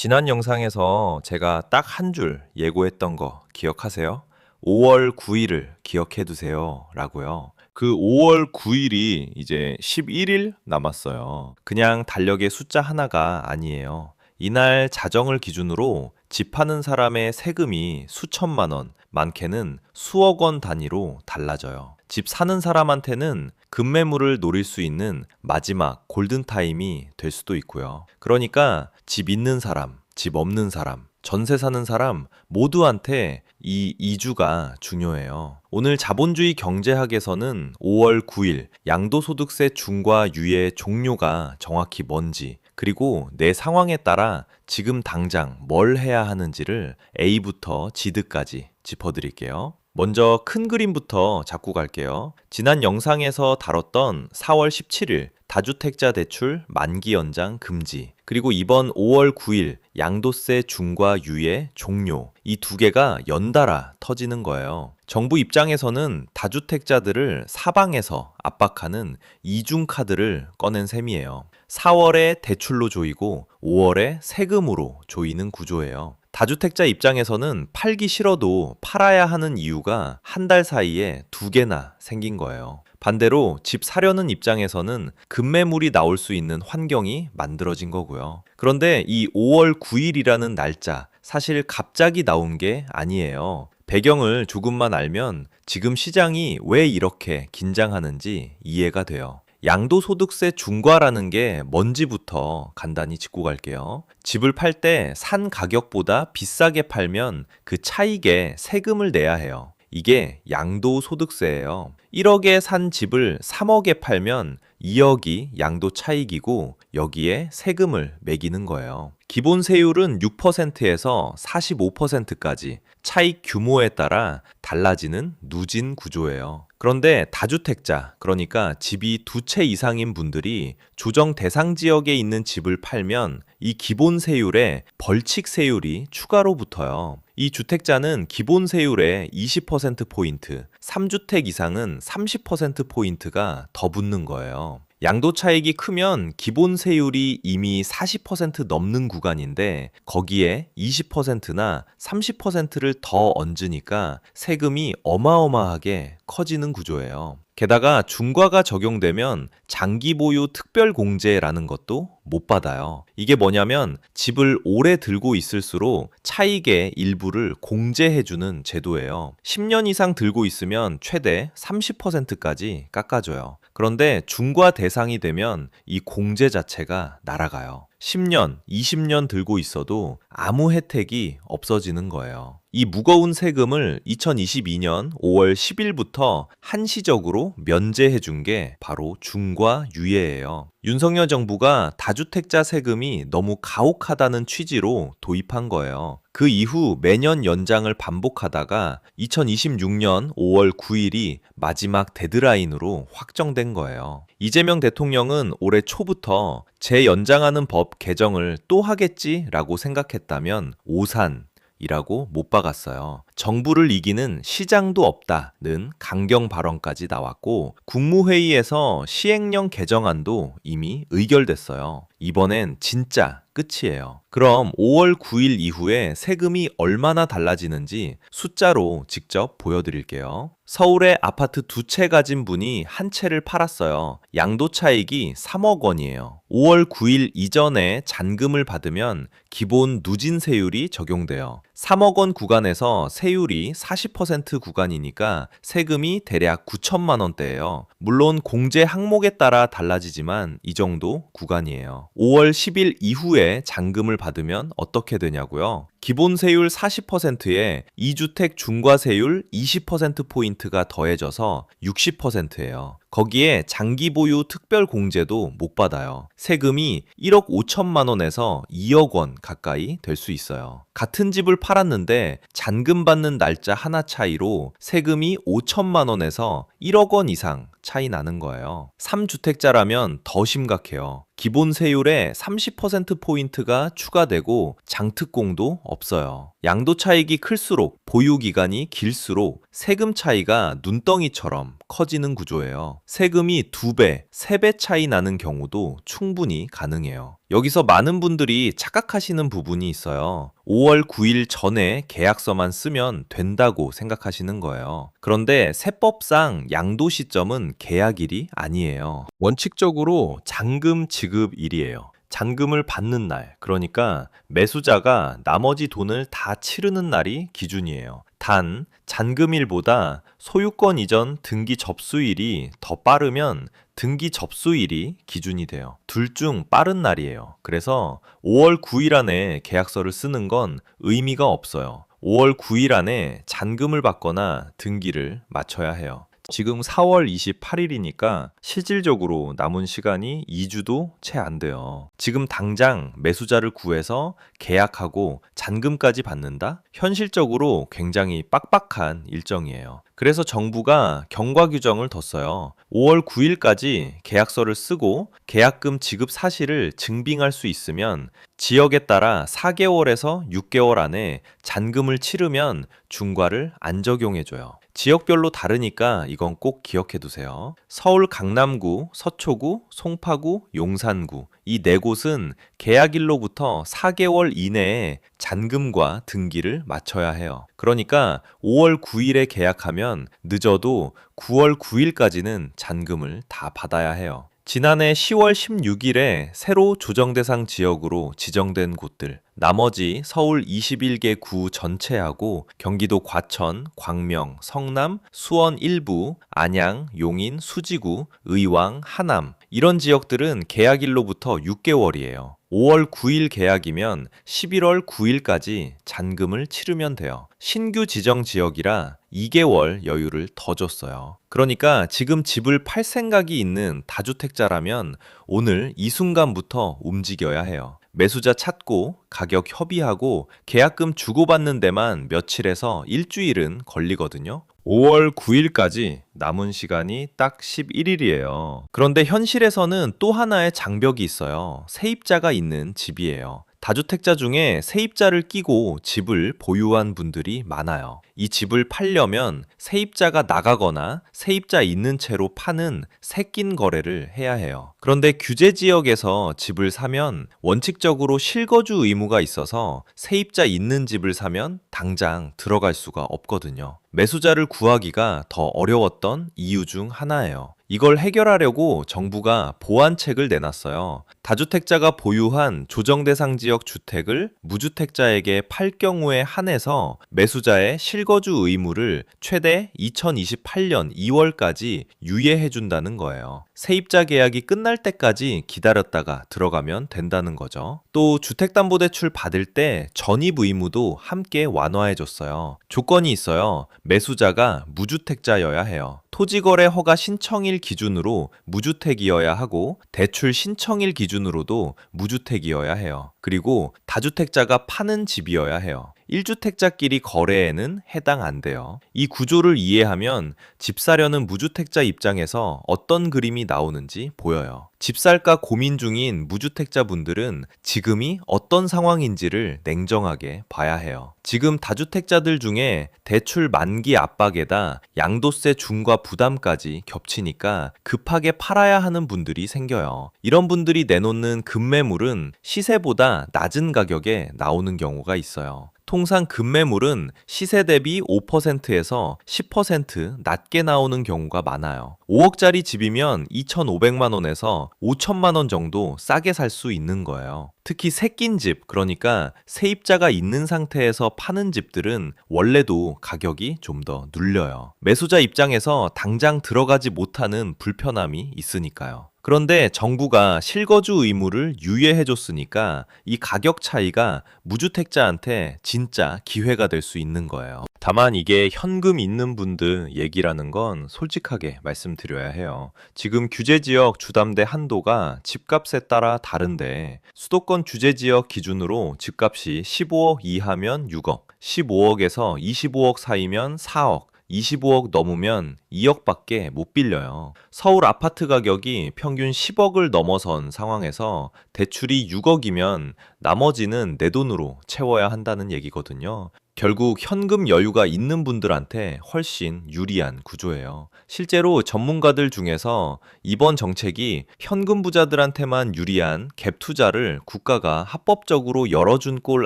지난 영상에서 제가 딱 한 줄 예고했던 거 기억하세요? 5월 9일을 기억해 두세요 라고요. 그 5월 9일이 이제 11일 남았어요. 그냥 달력의 숫자 하나가 아니에요. 이날 자정을 기준으로 집 파는 사람의 세금이 수천만 원, 많게는 수억 원 단위로 달라져요. 집 사는 사람한테는 급매물을 노릴 수 있는 마지막 골든타임이 될 수도 있고요. 그러니까 집 있는 사람, 집 없는 사람, 전세 사는 사람 모두한테 이 2주가 중요해요. 오늘 자본주의 경제학에서는 5월 9일 양도소득세 중과 유예 종료가 정확히 뭔지, 그리고 내 상황에 따라 지금 당장 뭘 해야 하는지를 A부터 Z까지 짚어드릴게요. 먼저 큰 그림부터 잡고 갈게요. 지난 영상에서 다뤘던 4월 17일 다주택자 대출 만기 연장 금지, 그리고 이번 5월 9일 양도세 중과 유예 종료, 이 두 개가 연달아 터지는 거예요. 정부 입장에서는 다주택자들을 사방에서 압박하는 이중카드를 꺼낸 셈이에요. 4월에 대출로 조이고 5월에 세금으로 조이는 구조예요. 다주택자 입장에서는 팔기 싫어도 팔아야 하는 이유가 한 달 사이에 두 개나 생긴 거예요. 반대로 집 사려는 입장에서는 급매물이 나올 수 있는 환경이 만들어진 거고요. 그런데 이 5월 9일이라는 날짜, 사실 갑자기 나온 게 아니에요. 배경을 조금만 알면 지금 시장이 왜 이렇게 긴장하는지 이해가 돼요. 양도소득세 중과라는 게 뭔지부터 간단히 짚고 갈게요. 집을 팔 때 산 가격보다 비싸게 팔면 그 차익에 세금을 내야 해요. 이게 양도소득세예요. 1억에 산 집을 3억에 팔면 2억이 양도 차익이고 여기에 세금을 매기는 거예요. 기본 세율은 6%에서 45%까지 차익 규모에 따라 달라지는 누진 구조예요. 그런데 다주택자, 그러니까 집이 두 채 이상인 분들이 조정 대상 지역에 있는 집을 팔면 이 기본 세율에 벌칙 세율이 추가로 붙어요. 이 주택자는 기본 세율의 20%포인트, 3주택 이상은 30%포인트가 더 붙는 거예요. 양도 차익이 크면 기본 세율이 이미 40% 넘는 구간인데 거기에 20%나 30%를 더 얹으니까 세금이 어마어마하게 커지는 구조예요. 게다가 중과가 적용되면 장기 보유 특별공제라는 것도 못 받아요. 이게 뭐냐면 집을 오래 들고 있을수록 차익의 일부를 공제해주는 제도예요. 10년 이상 들고 있으면 최대 30%까지 깎아줘요. 그런데 중과 대상이 되면 이 공제 자체가 날아가요. 10년, 20년 들고 있어도 아무 혜택이 없어지는 거예요. 이 무거운 세금을 2022년 5월 10일부터 한시적으로 면제해 준 게 바로 중과 유예예요. 윤석열 정부가 다주택자 세금이 너무 가혹하다는 취지로 도입한 거예요. 그 이후 매년 연장을 반복하다가 2026년 5월 9일이 마지막 데드라인으로 확정된 거예요. 이재명 대통령은 올해 초부터 재연장하는 법 개정을 또 하겠지라고 생각했다면 오산이라고 못 박았어요. 정부를 이기는 시장도 없다는 강경 발언까지 나왔고 국무회의에서 시행령 개정안도 이미 의결됐어요. 이번엔 진짜 끝이에요. 그럼 5월 9일 이후에 세금이 얼마나 달라지는지 숫자로 직접 보여드릴게요. 서울에 아파트 두 채 가진 분이 한 채를 팔았어요. 양도 차익이 3억 원이에요. 5월 9일 이전에 잔금을 받으면 기본 누진 세율이 적용돼요. 3억 원 구간에서 세율이 40% 구간이니까 세금이 대략 9천만 원대예요. 물론 공제 항목에 따라 달라지지만 이 정도 구간이에요. 5월 10일 이후에 잔금을 받으면 어떻게 되냐고요? 기본 세율 40%에 2주택 중과세율 20%포인트가 더해져서 60%예요. 거기에 장기 보유 특별 공제도 못 받아요. 세금이 1억 5천만 원에서 2억 원 가까이 될 수 있어요. 같은 집을 팔았는데 잔금 받는 날짜 하나 차이로 세금이 5천만 원에서 1억 원 이상 차이 나는 거예요. 3주택자라면 더 심각해요. 기본 세율에 30%포인트가 추가되고 장특공도 없어요. 양도 차익이 클수록 보유 기간이 길수록 세금 차이가 눈덩이처럼 커지는 구조예요. 세금이 2배, 3배 차이 나는 경우도 충분히 가능해요. 여기서 많은 분들이 착각하시는 부분이 있어요. 5월 9일 전에 계약서만 쓰면 된다고 생각하시는 거예요. 그런데 세법상 양도 시점은 계약일이 아니에요. 원칙적으로 잔금 지급일이에요. 잔금을 받는 날, 그러니까 매수자가 나머지 돈을 다 치르는 날이 기준이에요. 단, 잔금일보다 소유권 이전 등기 접수일이 더 빠르면 등기 접수일이 기준이 돼요. 둘 중 빠른 날이에요. 그래서 5월 9일 안에 계약서를 쓰는 건 의미가 없어요. 5월 9일 안에 잔금을 받거나 등기를 마쳐야 해요. 지금 4월 28일이니까 실질적으로 남은 시간이 2주도 채 안 돼요. 지금 당장 매수자를 구해서 계약하고 잔금까지 받는다? 현실적으로 굉장히 빡빡한 일정이에요. 그래서 정부가 경과 규정을 뒀어요. 5월 9일까지 계약서를 쓰고 계약금 지급 사실을 증빙할 수 있으면 지역에 따라 4개월에서 6개월 안에 잔금을 치르면 중과를 안 적용해줘요. 지역별로 다르니까 이건 꼭 기억해 두세요. 서울 강남구, 서초구, 송파구, 용산구 이 4곳은 계약일로부터 4개월 이내에 잔금과 등기를 마쳐야 해요. 그러니까 5월 9일에 계약하면 늦어도 9월 9일까지는 잔금을 다 받아야 해요. 지난해 10월 16일에 새로 조정대상 지역으로 지정된 곳들, 나머지 서울 21개 구 전체하고 경기도 과천, 광명, 성남, 수원 일부, 안양, 용인, 수지구, 의왕, 하남 이런 지역들은 계약일로부터 6개월이에요. 5월 9일 계약이면 11월 9일까지 잔금을 치르면 돼요. 신규 지정 지역이라 2개월 여유를 더 줬어요. 그러니까 지금 집을 팔 생각이 있는 다주택자라면 오늘 이 순간부터 움직여야 해요. 매수자 찾고 가격 협의하고 계약금 주고받는 데만 며칠에서 일주일은 걸리거든요. 5월 9일까지 남은 시간이 딱 11일이에요. 그런데 현실에서는 또 하나의 장벽이 있어요. 세입자가 있는 집이에요. 다주택자 중에 세입자를 끼고 집을 보유한 분들이 많아요. 이 집을 팔려면 세입자가 나가거나 세입자 있는 채로 파는 새낀 거래를 해야 해요. 그런데 규제 지역에서 집을 사면 원칙적으로 실거주 의무가 있어서 세입자 있는 집을 사면 당장 들어갈 수가 없거든요. 매수자를 구하기가 더 어려웠던 이유 중 하나예요. 이걸 해결하려고 정부가 보완책을 내놨어요. 다주택자가 보유한 조정대상 지역 주택을 무주택자에게 팔 경우에 한해서 매수자의 실거주 의무를 최대 2028년 2월까지 유예해준다는 거예요. 세입자 계약이 끝날 때까지 기다렸다가 들어가면 된다는 거죠. 또 주택담보대출 받을 때 전입 의무도 함께 완화해줬어요. 조건이 있어요. 매수자가 무주택자여야 해요. 토지거래 허가 신청일 기준으로 무주택이어야 하고 대출 신청일 기준으로도 무주택이어야 해요. 그리고 다주택자가 파는 집이어야 해요. 1주택자끼리 거래에는 해당 안 돼요. 이 구조를 이해하면 집 사려는 무주택자 입장에서 어떤 그림이 나오는지 보여요. 집 살까 고민 중인 무주택자분들은 지금이 어떤 상황인지를 냉정하게 봐야 해요. 지금 다주택자들 중에 대출 만기 압박에다 양도세 중과 부담까지 겹치니까 급하게 팔아야 하는 분들이 생겨요. 이런 분들이 내놓는 급매물은 시세보다 낮은 가격에 나오는 경우가 있어요. 통상 급매물은 시세 대비 5%에서 10% 낮게 나오는 경우가 많아요. 5억짜리 집이면 2,500만 원에서 5천만 원 정도 싸게 살 수 있는 거예요. 특히 새낀 집, 그러니까 세입자가 있는 상태에서 파는 집들은 원래도 가격이 좀 더 눌려요. 매수자 입장에서 당장 들어가지 못하는 불편함이 있으니까요. 그런데 정부가 실거주 의무를 유예해줬으니까 이 가격 차이가 무주택자한테 진짜 기회가 될 수 있는 거예요. 다만 이게 현금 있는 분들 얘기라는 건 솔직하게 말씀드려야 해요. 지금 규제지역 주담대 한도가 집값에 따라 다른데 수도권 규제지역 기준으로 집값이 15억 이하면 6억, 15억에서 25억 사이면 4억, 25억 넘으면 2억밖에 못 빌려요. 서울 아파트 가격이 평균 10억을 넘어선 상황에서 대출이 6억이면 나머지는 내 돈으로 채워야 한다는 얘기거든요. 결국 현금 여유가 있는 분들한테 훨씬 유리한 구조예요. 실제로 전문가들 중에서 이번 정책이 현금 부자들한테만 유리한 갭 투자를 국가가 합법적으로 열어준 꼴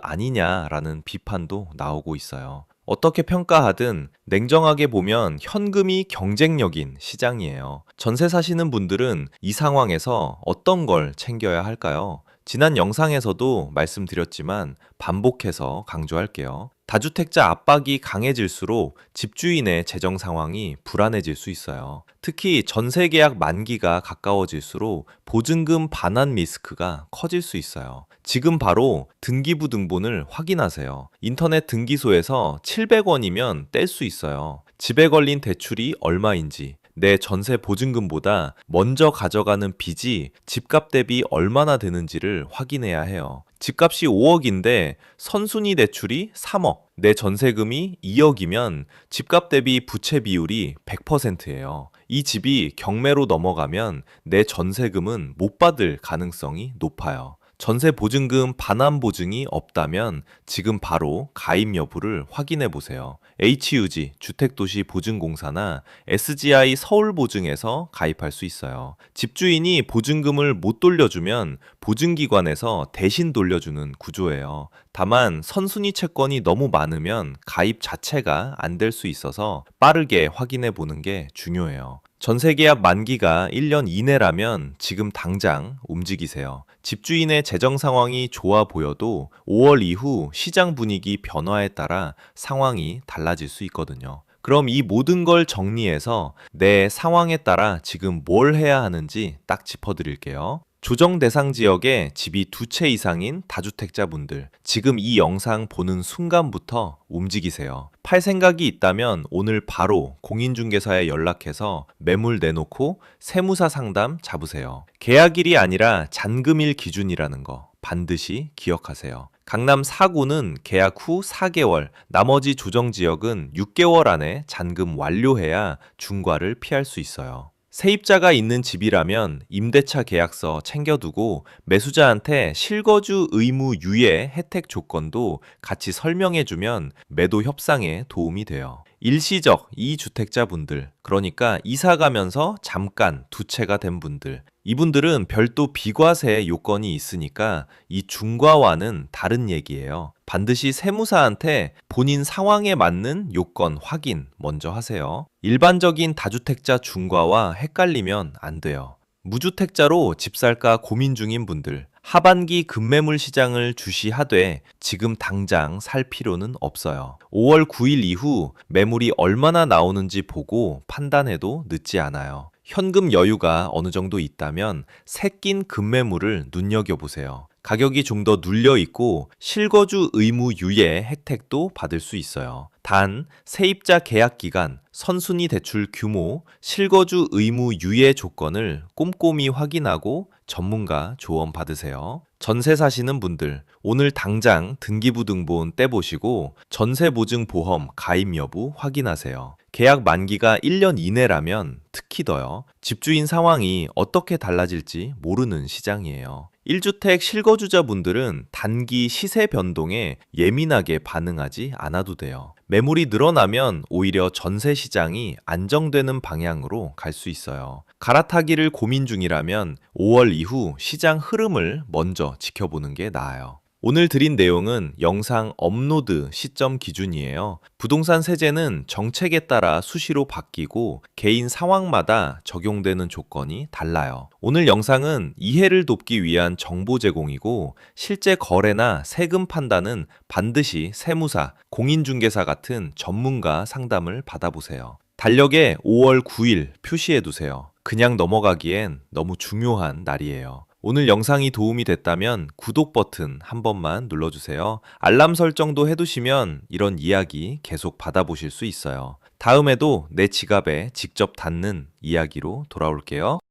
아니냐라는 비판도 나오고 있어요. 어떻게 평가하든 냉정하게 보면 현금이 경쟁력인 시장이에요. 전세 사시는 분들은 이 상황에서 어떤 걸 챙겨야 할까요? 지난 영상에서도 말씀드렸지만 반복해서 강조할게요. 다주택자 압박이 강해질수록 집주인의 재정 상황이 불안해질 수 있어요. 특히 전세 계약 만기가 가까워질수록 보증금 반환 리스크가 커질 수 있어요. 지금 바로 등기부등본을 확인하세요. 인터넷 등기소에서 700원이면 뗄 수 있어요. 집에 걸린 대출이 얼마인지, 내 전세 보증금보다 먼저 가져가는 빚이 집값 대비 얼마나 되는지를 확인해야 해요. 집값이 5억인데 선순위 대출이 3억, 내 전세금이 2억이면 집값 대비 부채 비율이 100%예요. 이 집이 경매로 넘어가면 내 전세금은 못 받을 가능성이 높아요. 전세 보증금 반환 보증이 없다면 지금 바로 가입 여부를 확인해 보세요. HUG 주택도시 보증공사나 SGI 서울보증에서 가입할 수 있어요. 집주인이 보증금을 못 돌려주면 보증기관에서 대신 돌려주는 구조예요. 다만 선순위 채권이 너무 많으면 가입 자체가 안 될 수 있어서 빠르게 확인해 보는 게 중요해요. 전세계약 만기가 1년 이내라면 지금 당장 움직이세요. 집주인의 재정 상황이 좋아 보여도 5월 이후 시장 분위기 변화에 따라 상황이 달라질 수 있거든요. 그럼 이 모든 걸 정리해서 내 상황에 따라 지금 뭘 해야 하는지 딱 짚어드릴게요. 조정 대상 지역에 집이 2채 이상인 다주택자분들, 지금 이 영상 보는 순간부터 움직이세요. 팔 생각이 있다면 오늘 바로 공인중개사에 연락해서 매물 내놓고 세무사 상담 잡으세요. 계약일이 아니라 잔금일 기준이라는 거 반드시 기억하세요. 강남 4구는 계약 후 4개월, 나머지 조정 지역은 6개월 안에 잔금 완료해야 중과를 피할 수 있어요. 세입자가 있는 집이라면 임대차 계약서 챙겨두고 매수자한테 실거주 의무 유예 혜택 조건도 같이 설명해주면 매도 협상에 도움이 돼요. 일시적 2주택자분들, 그러니까 이사 가면서 잠깐 2채가 된 분들, 이분들은 별도 비과세 요건이 있으니까 이 중과와는 다른 얘기예요. 반드시 세무사한테 본인 상황에 맞는 요건 확인 먼저 하세요. 일반적인 다주택자 중과와 헷갈리면 안 돼요. 무주택자로 집 살까 고민 중인 분들, 하반기 급매물 시장을 주시하되 지금 당장 살 필요는 없어요. 5월 9일 이후 매물이 얼마나 나오는지 보고 판단해도 늦지 않아요. 현금 여유가 어느 정도 있다면 새낀 급매물을 눈여겨보세요. 가격이 좀 더 눌려 있고 실거주 의무 유예 혜택도 받을 수 있어요. 단, 세입자 계약 기간, 선순위 대출 규모, 실거주 의무 유예 조건을 꼼꼼히 확인하고 전문가 조언 받으세요. 전세 사시는 분들, 오늘 당장 등기부등본 떼보시고 전세보증보험 가입 여부 확인하세요. 계약 만기가 1년 이내라면 특히 더요. 집주인 상황이 어떻게 달라질지 모르는 시장이에요. 1주택 실거주자분들은 단기 시세 변동에 예민하게 반응하지 않아도 돼요. 매물이 늘어나면 오히려 전세 시장이 안정되는 방향으로 갈 수 있어요. 갈아타기를 고민 중이라면 5월 이후 시장 흐름을 먼저 지켜보는 게 나아요. 오늘 드린 내용은 영상 업로드 시점 기준이에요. 부동산 세제는 정책에 따라 수시로 바뀌고 개인 상황마다 적용되는 조건이 달라요. 오늘 영상은 이해를 돕기 위한 정보 제공이고 실제 거래나 세금 판단은 반드시 세무사, 공인중개사 같은 전문가 상담을 받아보세요. 달력에 5월 9일 표시해두세요. 그냥 넘어가기엔 너무 중요한 날이에요. 오늘 영상이 도움이 됐다면 구독 버튼 한 번만 눌러주세요. 알람 설정도 해두시면 이런 이야기 계속 받아보실 수 있어요. 다음에도 내 지갑에 직접 닿는 이야기로 돌아올게요.